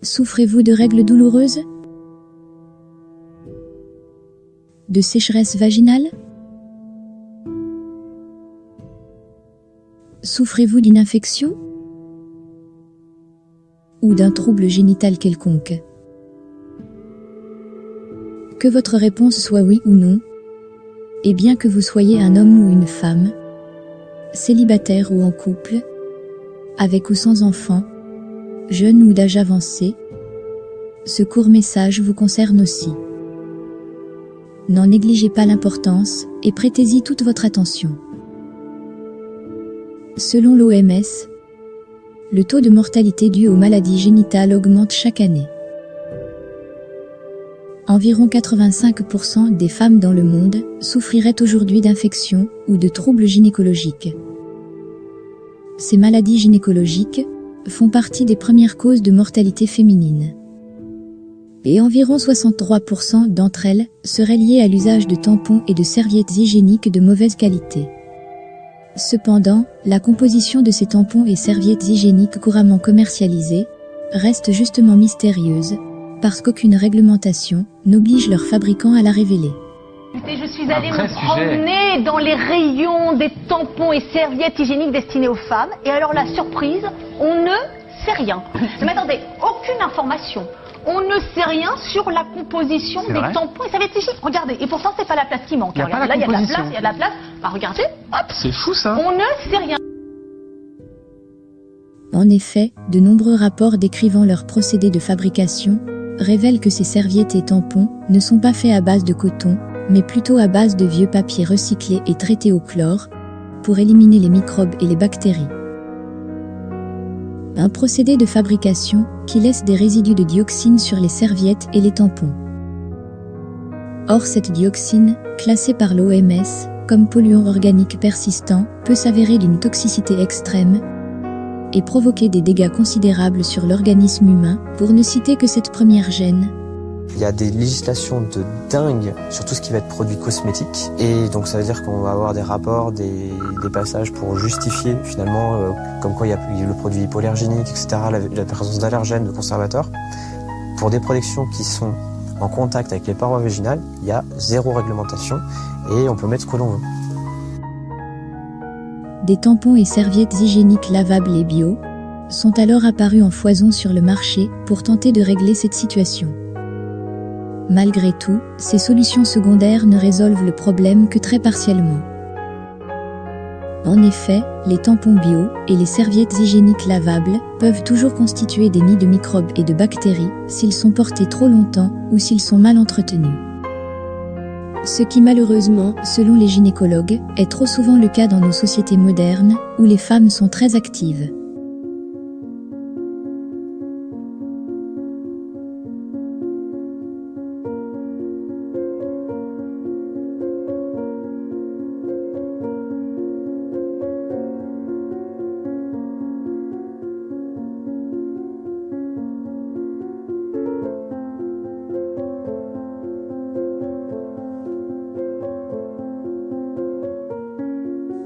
Souffrez-vous de règles douloureuses? De sécheresse vaginale? Souffrez-vous d'une infection? Ou d'un trouble génital quelconque? Que votre réponse soit oui ou non, et bien que vous soyez un homme ou une femme, célibataire ou en couple, avec ou sans enfant, jeune ou d'âge avancé, ce court message vous concerne aussi. N'en négligez pas l'importance et prêtez-y toute votre attention. Selon l'OMS, le taux de mortalité dû aux maladies génitales augmente chaque année. Environ 85% des femmes dans le monde souffriraient aujourd'hui d'infections ou de troubles gynécologiques. Ces maladies gynécologiques font partie des premières causes de mortalité féminine. Et environ 63% d'entre elles seraient liées à l'usage de tampons et de serviettes hygiéniques de mauvaise qualité. Cependant, la composition de ces tampons et serviettes hygiéniques couramment commercialisées reste justement mystérieuse, parce qu'aucune réglementation n'oblige leurs fabricants à la révéler. Je suis allée me promener dans les rayons des tampons et serviettes hygiéniques destinés aux femmes, et alors la surprise, on ne sait rien. Mais attendez, aucune information. On ne sait rien sur la composition des tampons et serviettes hygiéniques. Regardez, et pourtant c'est pas la place qui manque. Regardez, là il y a de la place, il y a de la place. Bah regardez, hop. C'est fou ça. On ne sait rien. En effet, de nombreux rapports décrivant leur procédé de fabrication révèlent que ces serviettes et tampons ne sont pas faits à base de coton, mais plutôt à base de vieux papiers recyclés et traités au chlore, pour éliminer les microbes et les bactéries. Un procédé de fabrication qui laisse des résidus de dioxine sur les serviettes et les tampons. Or cette dioxine, classée par l'OMS comme polluant organique persistant, peut s'avérer d'une toxicité extrême et provoquer des dégâts considérables sur l'organisme humain, pour ne citer que cette première gêne. Il y a des législations de dingue sur tout ce qui va être produit cosmétique, et donc ça veut dire qu'on va avoir des rapports, des passages pour justifier finalement comme quoi il y a le produit hypoallergénique, etc., la présence d'allergènes, de conservateurs. Pour des productions qui sont en contact avec les parois vaginales, il y a zéro réglementation et on peut mettre ce que l'on veut. Des tampons et serviettes hygiéniques lavables et bio sont alors apparus en foison sur le marché pour tenter de régler cette situation. Malgré tout, ces solutions secondaires ne résolvent le problème que très partiellement. En effet, les tampons bio et les serviettes hygiéniques lavables peuvent toujours constituer des nids de microbes et de bactéries s'ils sont portés trop longtemps ou s'ils sont mal entretenus. Ce qui malheureusement, selon les gynécologues, est trop souvent le cas dans nos sociétés modernes, où les femmes sont très actives.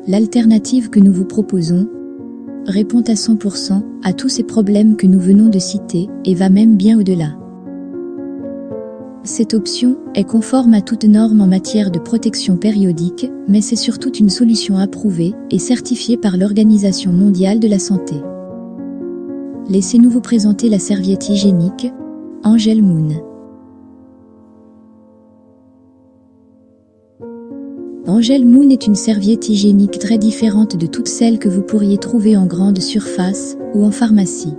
L'alternative que nous vous proposons répond à 100% à tous ces problèmes que nous venons de citer et va même bien au-delà. Cette option est conforme à toute norme en matière de protection périodique, mais c'est surtout une solution approuvée et certifiée par l'Organisation mondiale de la santé. Laissez-nous vous présenter la serviette hygiénique Angel Moon. Angel Moon est une serviette hygiénique très différente de toutes celles que vous pourriez trouver en grande surface ou en pharmacie.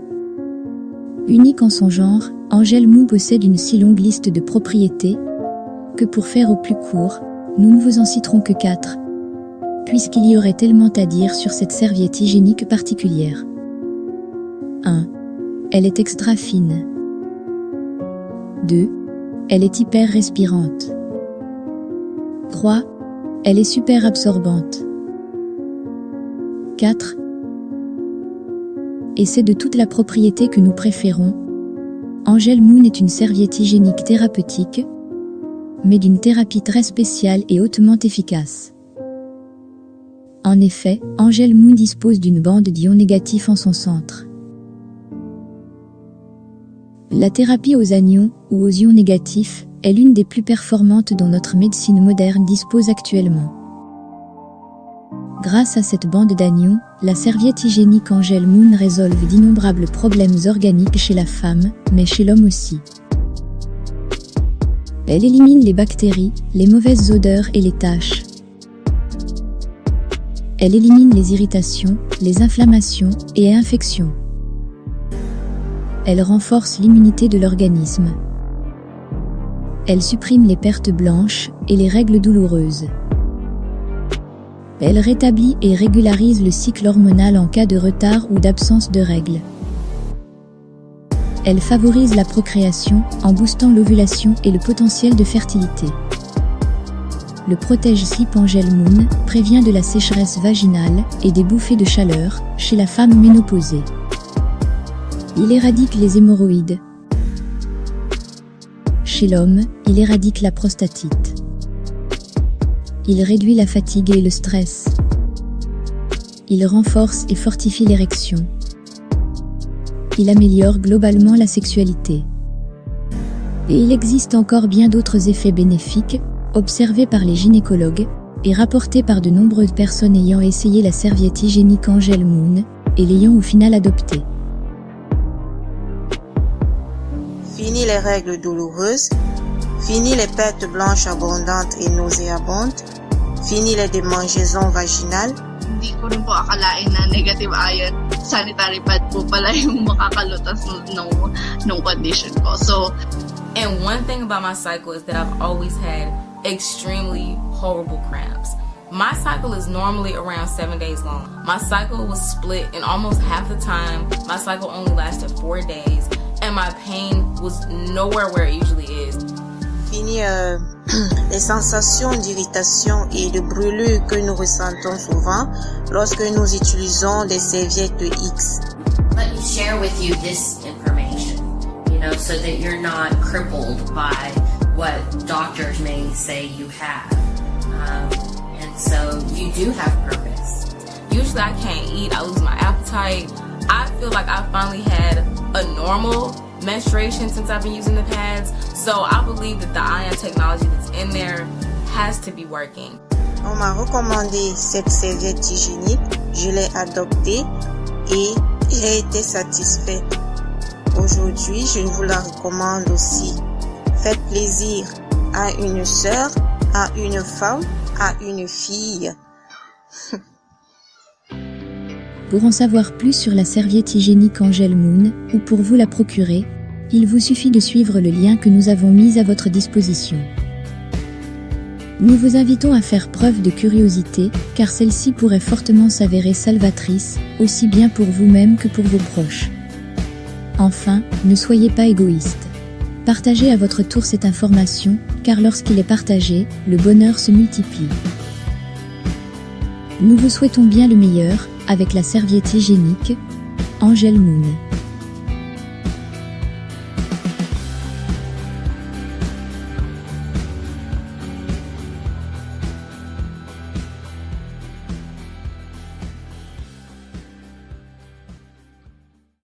Unique en son genre, Angel Moon possède une si longue liste de propriétés que pour faire au plus court, nous ne vous en citerons que 4, puisqu'il y aurait tellement à dire sur cette serviette hygiénique particulière. 1. Elle est extra fine. 2. Elle est hyper respirante. 3. Elle est super absorbante. 4. Et c'est de toute la propriété que nous préférons. Angel Moon est une serviette hygiénique thérapeutique, mais d'une thérapie très spéciale et hautement efficace. En effet, Angel Moon dispose d'une bande d'ions négatifs en son centre. La thérapie aux anions ou aux ions négatifs est l'une des plus performantes dont notre médecine moderne dispose actuellement. Grâce à cette bande d'anions, la serviette hygiénique Angel Moon résolve d'innombrables problèmes organiques chez la femme, mais chez l'homme aussi. Elle élimine les bactéries, les mauvaises odeurs et les taches. Elle élimine les irritations, les inflammations et infections. Elle renforce l'immunité de l'organisme. Elle supprime les pertes blanches et les règles douloureuses. Elle rétablit et régularise le cycle hormonal en cas de retard ou d'absence de règles. Elle favorise la procréation en boostant l'ovulation et le potentiel de fertilité. Le protège-slip Angel Moon prévient de la sécheresse vaginale et des bouffées de chaleur chez la femme ménopausée. Il éradique les hémorroïdes. Chez l'homme, il éradique la prostatite. Il réduit la fatigue et le stress. Il renforce et fortifie l'érection. Il améliore globalement la sexualité. Et il existe encore bien d'autres effets bénéfiques, observés par les gynécologues, et rapportés par de nombreuses personnes ayant essayé la serviette hygiénique Angel Moon, et l'ayant au final adoptée. Fini les règles douloureuses. Fini les pertes blanches abondantes et nauséabondes. Fini les démangeaisons vaginales. Hindi ko rin po akalain na negative ion sanitary pad po pala yung makakalutas nung condition ko. So, and one thing about my cycle is that I've always had extremely horrible cramps. My cycle is normally around 7 days long. My cycle was split, and almost half the time, my cycle only lasted 4 days, and my pain was nowhere where it usually is. Fini les sensations d'irritation et de brûlure que nous ressentons souvent lorsque nous utilisons des serviettes X. Let me share with you this information, so that you're not crippled by what doctors may say you have. And so you do have purpose. Usually I can't eat, I lose my appetite. I feel like I finally had a normal menstruation since I've been using the pads. So I believe that the ion technology that's in there has to be working. On m'a recommandé cette serviette hygiénique, je l'ai adoptée et j'ai été satisfaite. Aujourd'hui, je vous la recommande aussi. Faites plaisir à une sœur, à une femme, à une fille. Pour en savoir plus sur la serviette hygiénique Angel Moon, ou pour vous la procurer, il vous suffit de suivre le lien que nous avons mis à votre disposition. Nous vous invitons à faire preuve de curiosité, car celle-ci pourrait fortement s'avérer salvatrice, aussi bien pour vous-même que pour vos proches. Enfin, ne soyez pas égoïste. Partagez à votre tour cette information, car lorsqu'il est partagé, le bonheur se multiplie. Nous vous souhaitons bien le meilleur, avec la serviette hygiénique Angel Moon.